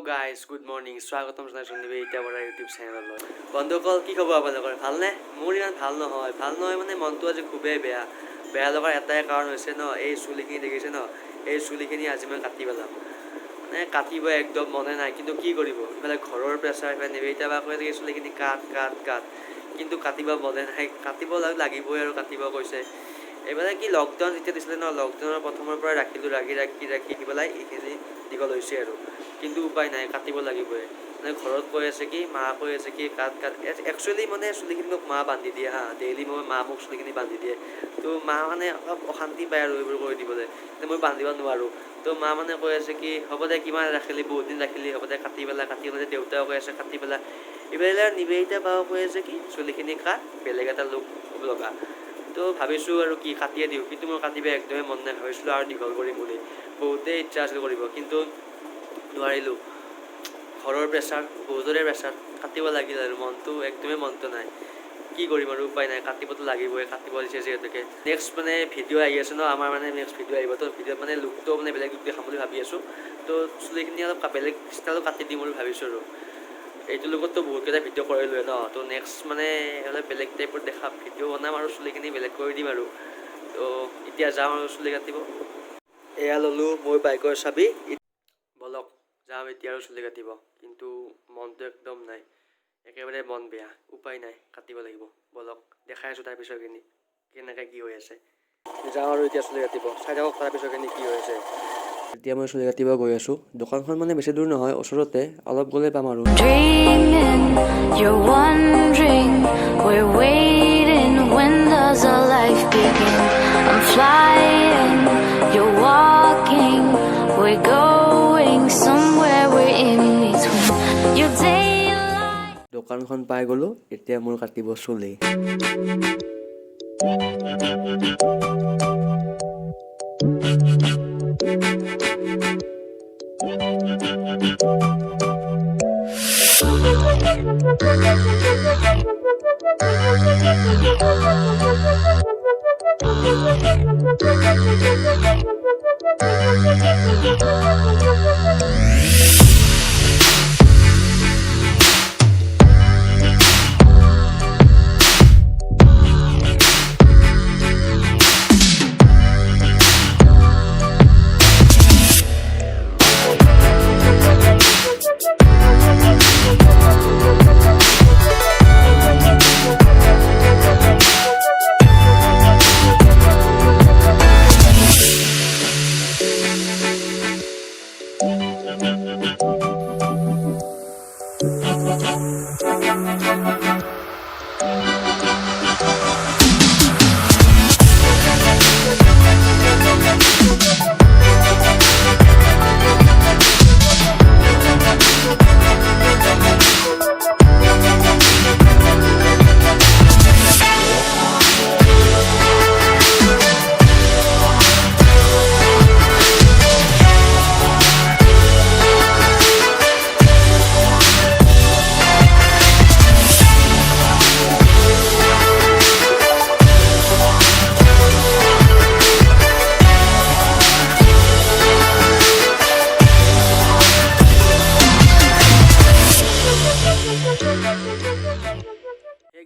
Guys good morning স্বাগতম জনাইছোঁ নিবেদিতা বৰাৰ ইউটিউব চেনেললৈ। বন্ধুসকল কি খবৰ আপোনালোকৰ? ভালনে? মোৰ ইমান ভাল নহয় মানে মনটো আজি খুবেই বেয়া লগাৰ এটাই কাৰণ হৈছে ন, এই চুলিখিনি দেখিছে ন, এই চুলিখিনি আজি মই কাটি পেলাম। মানে কাটিব একদম মনে নাই, কিন্তু কি কৰিব, ইফালে ঘৰৰ প্ৰেছাৰ, ইফালে নিবেদিতা বা কৈ থাকে চুলিখিনি কাট কিন্তু কাটিব মনে নাই, কাটিব লাগিবই আৰু কাটিব কৈছে। এইফালে কি লকডাউন যেতিয়া দিছিলে ন, লকডাউনৰ প্ৰথমৰ পৰা ৰাখি পেলাই এইখিনি দীঘল হৈছে আৰু, কিন্তু উপায় নাই, কাটিব লাগিবই। মানে ঘৰত কৈ আছে কি, মা কৈ আছে কি কাট একচুৱেলি মানে চুলিখিনি মোক মা বান্ধি দিয়ে হা, ডেইলি মা মোক চুলিখিনি বান্ধি দিয়ে। তো মা মানে অলপ অশান্তি পায় আৰু এইবোৰ কৰি দিবলৈ, মই বান্ধিব নোৱাৰোঁ। তো মা মানে কৈ আছে কি হ'ব দে, কিমান ৰাখিলি, বহুত দিন ৰাখিলি, হ'ব দে কাটি পেলাই দেউতাও কৈ আছে কাটি পেলাই। এইফালে নিবেদিতা বাও কৈ আছে কি চুলিখিনি কাট, বেলেগ এটা লুক লগা। তো ভাবিছোঁ আৰু কি কাটিয়ে দিওঁ, কিন্তু মোৰ কাটিব একদমেই মন নাই। ভাবিছিলোঁ আৰু দীঘল কৰিম বুলি, বহুতেই ইচ্ছা আছিল কৰিব, কিন্তু নোৱাৰিলোঁ। ঘৰৰ প্ৰেছাৰ, বহুতৰে প্ৰেছাৰ, কাটিব লাগিল আৰু একদমেই মনটো নাই। কি কৰিম আৰু উপায় নাই, কাটিবতো লাগিবই, কাটিব দিছে যিহেতুকে। নেক্সট মানে ভিডিঅ' আহি আছে ন আমাৰ, মানে নেক্সট ভিডিঅ' আহিব। তো ভিডিঅ'ত মানে লুকটো মানে বেলেগ লুক দেখাম বুলি ভাবি আছোঁ। তো চুলিখিনি অলপ বেলেগ ষ্টাইলত কাটি দিম বুলি ভাবিছোঁ আৰু। এইটো লগতো বহুতকেইটা ভিডিঅ' কৰিলোৱে ন, তো নেক্সট মানে অলপ বেলেগ টাইপৰ ভিডিঅ' বনাম আৰু চুলিখিনি বেলেগ কৰি দিম আৰু। তো এতিয়া যাওঁ আৰু চুলি কাটিব। এয়া ল'লোঁ মোৰ বাইকৰ চাবি, বলক যাওঁ এতিয়া আৰু চুলি কাটিব। কিন্তু মনটো একদম নাই, একেবাৰে মন বেয়া, উপায় নাই, কাটিব লাগিব। বলক দেখাই আছোঁ তাৰপিছৰখিনি কেনেকৈ কি হৈ আছে। যাওঁ আৰু এতিয়া চুলি কাটিব, চাই থাকক তাৰপিছৰখিনি কি হৈ আছে। এতিয়া মই চুলি কাটিব গৈ আছোঁ। দোকানখন মানে বেছি দূৰ নহয়, ওচৰতে, অলপ গ'লে পাম আৰু। দোকানখন পাই গ'লোঁ, এতিয়া মোৰ কাটিব চুলি।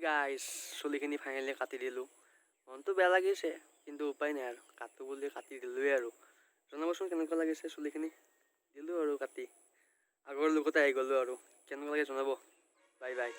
গাইজ চুলিখিনি ফাইনেলি কাটি দিলোঁ। মনটো বেয়া লাগিছে, কিন্তু উপায় নাই আৰু, কাটো বুলি কাটি দিলোঁৱেই আৰু। জনাবচোন কেনেকুৱা লাগিছে চুলিখিনি, দিলোঁ আৰু কাটি, আগৰ লুকতে আহি গ'লোঁ আৰু। কেনেকুৱা লাগে জনাব। Bye bye.